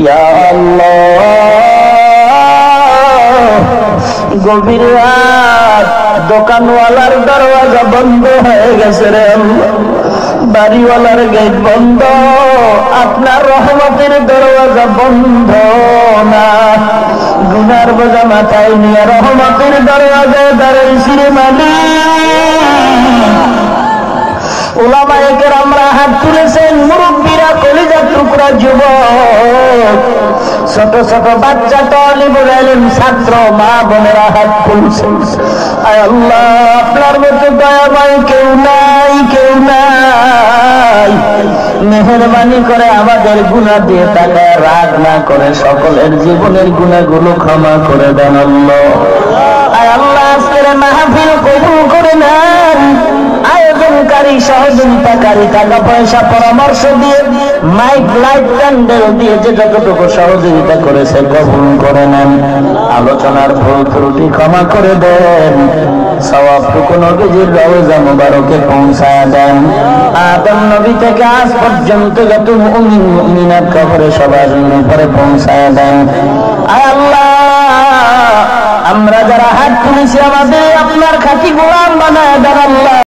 ইয়া আল্লাহ, গভীর রাত, দোকানওয়ালার দরওয়াজা বন্ধ হয়ে গেছে রে আল্লাহ, বাড়িওয়ালার গেট বন্ধ, আপনার রহমতের দরওয়াজা বন্ধ না। গুনার বোঝা মাথায় নিয়ে রহমতের দরওয়াজায় দাঁড়াইছি রে মালিক। উলামায়ে কেরামরা হাত তুলেছেন, মুরব্বীরা, কলিজার টুকরা যুবক, ছোট ছোট বাচ্চা, তালিবুল ইলম, ছাত্র, মা বোনেরা হাত তুলছেন। আয় আল্লাহ, আপনার মতো দয়াময় কেউ নাই, কেউ নাই। মেহেরবানি করে আমাদের গুনাহ দিয়ে তাকায় রাগ না করে সকলের জীবনের গুনাহগুলো ক্ষমা করে দেন আল্লাহ। আয় আল্লাহ, আজকের মাহফিল কবুল করে নেন। আয়োজনকারী, সহযোগিতাকারী, টাকা পয়সা, পরামর্শ দিয়ে, মাইক, লাইট, প্যান্ডেল দিয়ে যে যতটুকু সহযোগিতা করেছে কবুল করে নেন। আলোচনার ভুল ত্রুটি ক্ষমা করে দেন। সওয়াবটুকু নবীজির রওজা মুবারকে পৌঁছায় দেন। আদম নবী থেকে আজ পর্যন্ত যত মুমিন মুমিনাত কবরে সবার উপরে পৌঁছায় দেন। আয় আল্লাহ, আমরা যারা হাত তুলেছি আমাদের আপনার খাঁটি গোলাম বানায় দেন আল্লাহ।